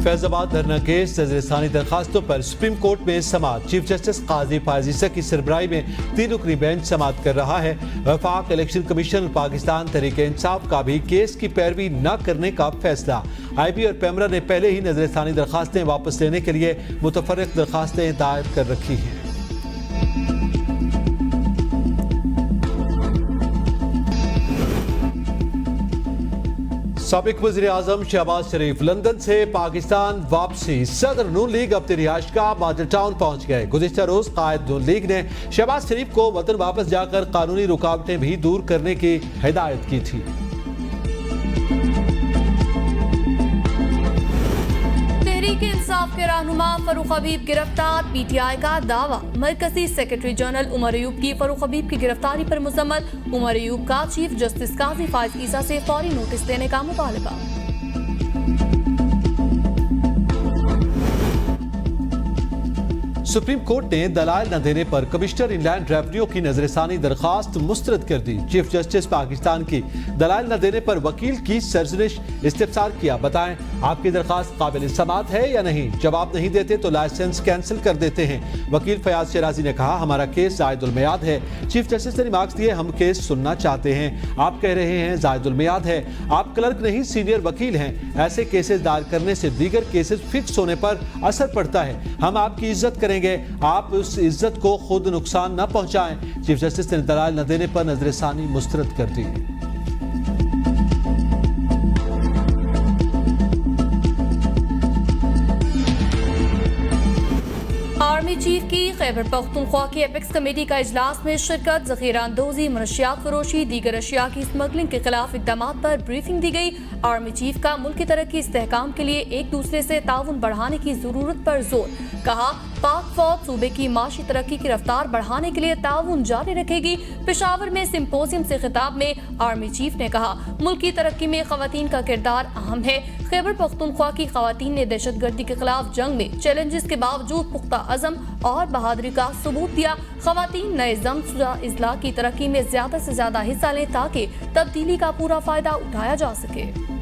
फैजाबाद धरना केस नजरसानी दरखास्तों पर supreme court में समाअत। चीफ जस्टिस काजी फायज ईसा की सरबराही में 3 रुकनी बेंच समाअत कर रहा है। वफाक इलेक्शन कमीशन और पाकिस्तान तहरीक इंसाफ का भी केस की पैरवी न करने का फैसला। IB और पेमरा ने पहले ही नजरसानी दरखास्तें वापस लेने के लिए मुतफर्रिक दरखास्तें दायर कर रखी हैं। साबिक वज़ीर आज़म शहबाज शरीफ लंदन से पाकिस्तान वापसी। सदर नून लीग अपनी रिहाइशगाह मॉडल टाउन पहुंच गए। गुज़िश्ता रोज कायद नून लीग ने शहबाज शरीफ को वतन वापस जाकर कानूनी रुकावटें भी दूर करने की हिदायत की थी। तहरीक इंसाफ के रहनुमा फरूख हबीब गिरफ्तार। PTI का दावा। मरकजी सेक्रेटरी जनरल उमर अयूब की फरूख हबीब की गिरफ्तारी पर मुसम्मत। उमर अयूब का चीफ जस्टिस काजी फायज ईसा से फौरी नोटिस देने का मुतालबा। सुप्रीम कोर्ट ने दलाल न देने पर कमिश्नर इनलैंड रेवेन्यू की नजरसानी दरखास्त मुस्तरद कर दी। चीफ जस्टिस पाकिस्तान की दलाल न देने पर वकील की सरजनिश इस्तिफसार किया। बताएं आपकी दरखास्त काबिल समाअत है या नहीं। जवाब नहीं देते तो लाइसेंस कैंसिल कर देते हैं। वकील फयाज शराजी ने कहा हमारा केस जायदुल मियाद है। चीफ जस्टिस ने रिमार्क्स दिए हम केस सुनना चाहते हैं। आप कह रहे हैं जायदुल मियाद है। आप क्लर्क नहीं सीनियर वकील हैं। ऐसे केसेस दायर करने से दीगर केसेस फिक्स होने पर असर पड़ता है। हम आपकी इज्जत करेंगे, आप उस इज्जत को खुद नुकसान न पहुंचाएं। चीफ जस्टिस ने दलाल न देने पर नजरसानी मुस्तरद कर दी। आर्मी चीफ की खैबर पख्तूनख्वा की एपेक्स कमेटी का इजलास में शिरकत। जखीरा अंदोजी, मनशियात फरोशी, दीगर अशिया की स्मगलिंग के खिलाफ इकदाम पर ब्रीफिंग दी गई। आर्मी चीफ का मुल्क की तरक्की इस्तेहकाम के लिए एक दूसरे से ताउन बढ़ाने की जरूरत पर जोर। कहा पाक फौज सूबे की माशी तरक्की की रफ्तार बढ़ाने के लिए ताउन जारी रखेगी। पेशावर में सिंपोजियम से खिताब में आर्मी चीफ ने कहा मुल्क की तरक्की में खवातीन का किरदार अहम है। खैबर पख्तूनख्वा की खवातीन ने दहशतगर्दी के खिलाफ जंग में चैलेंजेस के बावजूद पुख्ता अज़म और बहादुरी का सबूत दिया। खवातीन नए जमशुदा इजला की तरक्की में ज्यादा से ज्यादा हिस्सा लें ताकि तब्दीली का पूरा फायदा उठाया जा सके।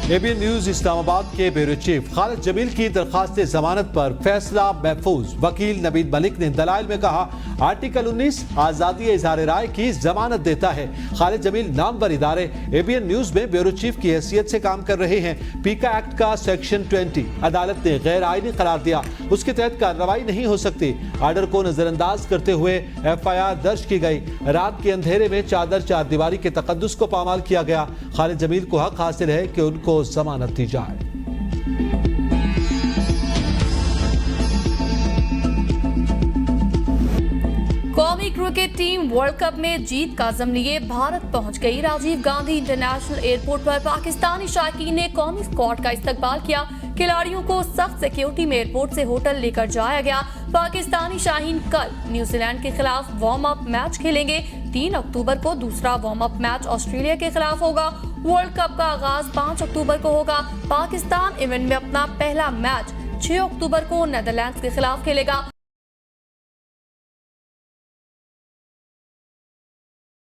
ABN न्यूज इस्लामाबाद के ब्यूरो चीफ खालिद जमील की दरखास्त जमानत पर फैसला महफूज। वकील नवीद मलिक ने दलाइल में कहा आर्टिकल 19 आजादी इजहार राय की जमानत देता है। खालिद जमील नामवर इदारे ABN न्यूज में ब्यूरो चीफ की हैसियत से काम कर रहे हैं। पीका एक्ट का सेक्शन 20 अदालत ने गैर आईनी करार दिया, उसके तहत कार्रवाई नहीं हो सकती। आर्डर को नजरअंदाज करते हुए FIR दर्ज की गई। रात के अंधेरे में चादर चारदीवारी के तकद्दुस को पामाल किया गया। खालिद जमील को हक हासिल है कि उनको जमानत दी जाए। कौमी क्रिकेट टीम वर्ल्ड कप में जीत का ज़म लिए भारत पहुंच गई। राजीव गांधी इंटरनेशनल एयरपोर्ट पर पाकिस्तानी शायकीन ने कौमी स्क्वाड का इस्तकबाल किया। खिलाड़ियों को सख्त सिक्योरिटी में एयरपोर्ट से होटल लेकर जाया गया। पाकिस्तानी शाहीन कल न्यूजीलैंड के खिलाफ वार्म अप मैच खेलेंगे। 3 अक्टूबर को दूसरा वार्म अप मैच ऑस्ट्रेलिया के खिलाफ होगा। वर्ल्ड कप का आगाज 5 अक्टूबर को होगा। पाकिस्तान इवेंट में अपना पहला मैच 6 अक्टूबर को नेदरलैंड्स के खिलाफ खेलेगा।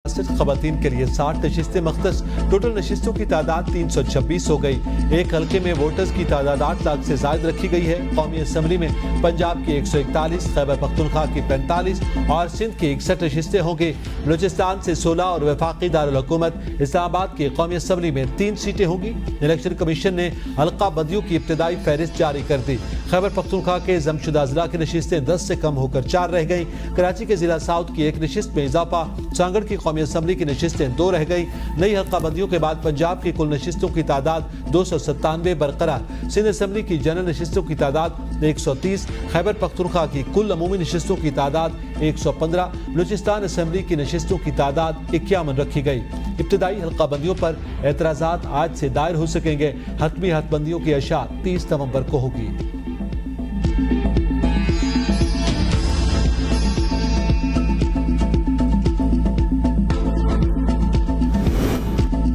खवातीन के लिए 60 नशिस्तें मख्तस। टोटल नशिस्तों की तादाद 326 हो गई। एक हल्के में वोटर्स की तादाद 8 लाख से ज्यादा रखी गई है। कौमी असम्बली में पंजाब की 141, खैबर पख्तूनख्वा की 45 और सिंध की 61 नशिस्तें होंगी। बलूचिस्तान से 16 और वफाकी दारुल हुकूमत इस्लामाबाद की कौमी असम्बली में 3 सीटें होंगी। इलेक्शन कमीशन ने हल्का बंदियों की इब्तदाई फहरिस्त जारी कर दी। खैबर पख्तूनख्वा के जमशुदा जिला की नशिस्तें 10 से कम होकर 4 रह गई। कराची के जिला साउथ की 1 नशिस्त में इजाफा। सांगड़ की कौमी असम्बली की नशिस्तें 2 रह गई। नई हल्काबंदियों के बाद पंजाब की कुल नशिस्तों की तादाद 297 बरकरार। सिंध असम्बली की जनरल नशिस्तों की तादाद 130। खैबर पख्तूनख्वा की कुल अमूमी नशिस्तों की तादाद 115। बलूचिस्तान असम्बली की नशिस्तों की तादाद 51 रखी गई। इब्तदाई हल्काबंदियों पर एतराज़ात आज से दायर हो सकेंगे। हतमी हदबंदियों की अशा 30 नवंबर को होगी।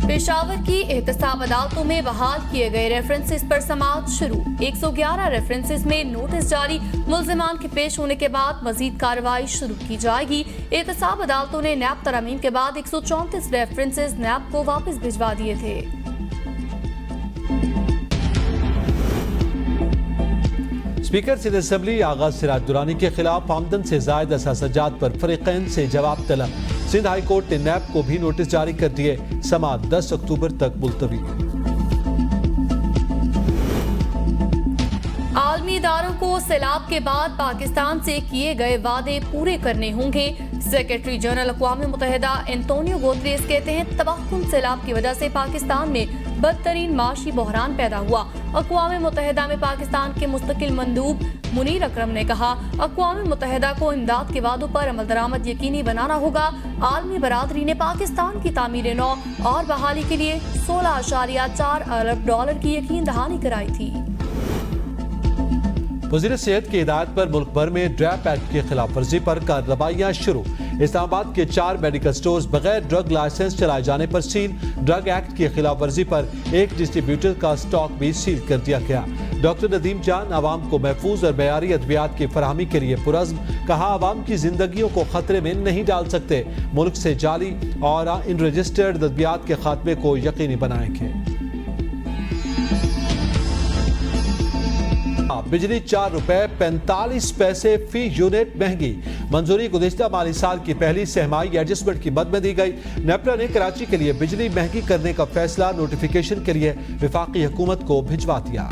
पेशावर की एहतसाब अदालतों में बहाल किए गए रेफरेंसेस पर समाअत शुरू। 111 रेफरेंसेस में नोटिस जारी। मुल्जिमान के पेश होने के बाद मजीद कार्रवाई शुरू की जाएगी। एहतसाब अदालतों ने नैब तरमीम के बाद 134 रेफरेंसेस नैब को वापस भिजवा दिए थे। स्पीकर सिंध असेंबली आगा सिराज दुरानी के खिलाफ आमदन से जायद असासजात पर फरीकैन से जवाब तलब। सिंध हाई कोर्ट ने नैब को भी नोटिस जारी कर दिए। समाअत 10 अक्टूबर तक मुलतवी। आलमी इदारों को सैलाब के बाद पाकिस्तान से किए गए वादे पूरे करने होंगे। सेक्रेटरी जनरल अक़वाम मुत्तहिदा एंटोनियो गुतेरेस कहते हैं तबाहकुन सैलाब की वजह से पाकिस्तान में बदतरीन माशी बहरान पैदा हुआ। अक़वाम मुत्तहिदा में पाकिस्तान के मुस्तकिल मंदूब मुनीर अकरम ने कहा अक़वाम मुत्तहिदा को इमदाद के वादों पर अमल दरामद यकीनी बनाना होगा। आलमी बरादरी ने पाकिस्तान की तामीर नौ और बहाली के लिए $16.4 अरब की यकीन दहानी कराई थी। वज़ीर सेहत की हिदायत पर मुल्क भर में ड्रैप एक्ट की खिलाफ वर्जी पर कार्रवाइयां शुरू। इस्लामाबाद के 4 मेडिकल स्टोर्स बगैर ड्रग लाइसेंस चलाए जाने पर सील। ड्रग एक्ट की खिलाफ वर्जी पर एक डिस्ट्रीब्यूटर का स्टॉक भी सील कर दिया गया। डॉक्टर नदीम जान आवाम को महफूज और मयारी अद्वियात की फराहमी के लिए पुरज़्म। कहा आवाम की जिंदगियों को खतरे में नहीं डाल सकते। मुल्क से जाली और इन रजिस्टर्ड अद्वियात के खात्मे को यकीनी बनाएंगे। बिजली ₹4.45 फी यूनिट महंगी। मंजूरी गुज़िश्ता माली साल की पहली सहमाई एडजस्टमेंट की मद में दी गई। नेपरा ने कराची के लिए बिजली महंगी करने का फैसला नोटिफिकेशन के लिए वफाकी हुकूमत को भिजवा दिया।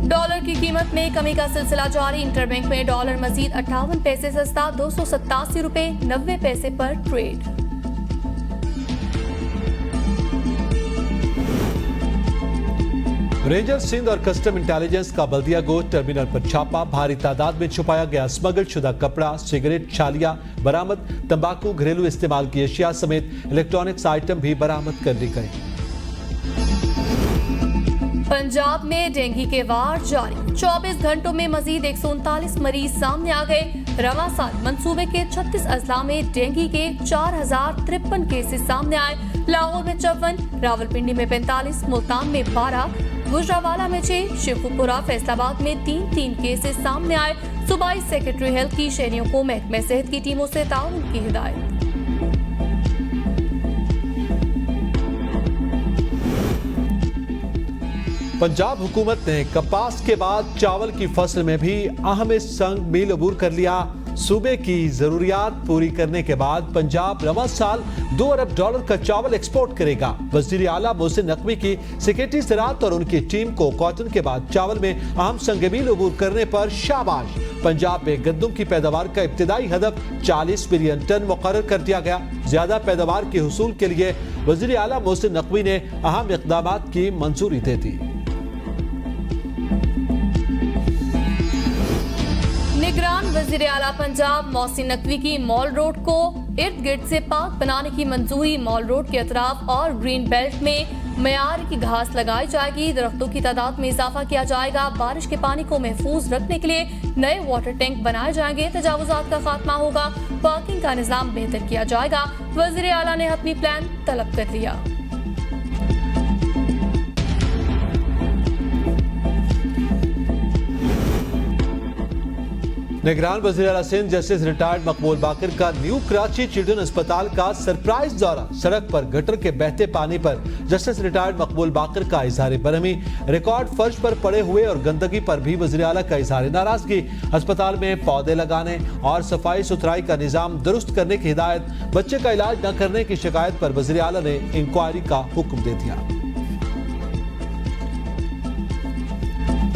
डॉलर की कीमत में कमी का सिलसिला जारी। इंटरबैंक में डॉलर मजीद 58 पैसे सस्ता $287.90 पर ट्रेड। रेंजर सिंध और कस्टम इंटेलिजेंस का बल्दिया गोश्त टर्मिनल पर छापा। भारी तादाद में छुपाया गया स्मगल शुदा कपड़ा, सिगरेट, छालियां बरामद। तंबाकू, घरेलू इस्तेमाल की अशिया समेत इलेक्ट्रॉनिक्स आइटम भी बरामद कर ली गए। पंजाब में डेंगू के वार जारी। 24 घंटों में मजीद 139 मरीज सामने आ गए। रवा साल मंसूबे के 36 अजला में डेंगू के 4053 केसेस सामने आए। लाहौर में 54, रावलपिंडी में 45, मुल्तान में 12, गुजरावाला में 6, शेखुपुरा फैसलाबाद में 3 केसेस सामने आए। सूबाई सेक्रेटरी हेल्थ की शहरियों को महकमे सेहत की टीमों से ताउन की हिदायत। पंजाब हुकूमत ने कपास के बाद चावल की फसल में भी अहम संग मील अबूर कर लिया। सूबे की जरूरियात पूरी करने के बाद पंजाब रवा साल $2 अरब का चावल एक्सपोर्ट करेगा। वजीर आला मोहसिन नकवी की सेक्रेटरी ज़राअत और उनकी टीम को कॉटन के बाद चावल में अहम संग मील अबूर करने पर शाबाश। पंजाब में गंदम की पैदावार का इब्तिदाई हदफ 40 मिलियन टन मुकर्रर कर दिया गया। ज्यादा पैदावार के हुसूल के लिए वजीर आला मोहसिन नकवी ने अहम इक़दामात की मंजूरी दे दी। निगरान वजीर आला पंजाब मोहसिन नकवी की मॉल रोड को इर्द गिर्द से पार्क बनाने की मंजूरी। मॉल रोड के अतराफ और ग्रीन बेल्ट में मयार की घास लगाई जाएगी। दरख्तों की तादाद में इजाफा किया जाएगा। बारिश के पानी को महफूज रखने के लिए नए वाटर टैंक बनाए जाएंगे। तजावुजात का खात्मा होगा। पार्किंग का निजाम बेहतर किया जाएगा। वजीर आला ने अपनी प्लान तलब कर लिया। निगरान वज़ीर आला सिंध जस्टिस रिटायर्ड मकबूल बाकर का न्यू कराची चिल्ड्रन अस्पताल का सरप्राइज दौरा। सड़क पर गटर के बहते पानी पर जस्टिस रिटायर्ड मकबूल बाकर का इजहार बरहमी। रिकॉर्ड फर्श पर पड़े हुए और गंदगी पर भी वज़ीर आला का इजहार नाराजगी। अस्पताल में पौधे लगाने और सफाई सुथराई का निजाम दुरुस्त करने की हिदायत। बच्चे का इलाज न करने की शिकायत पर वज़ीर आला ने इंक्वायरी का हुक्म दे दिया।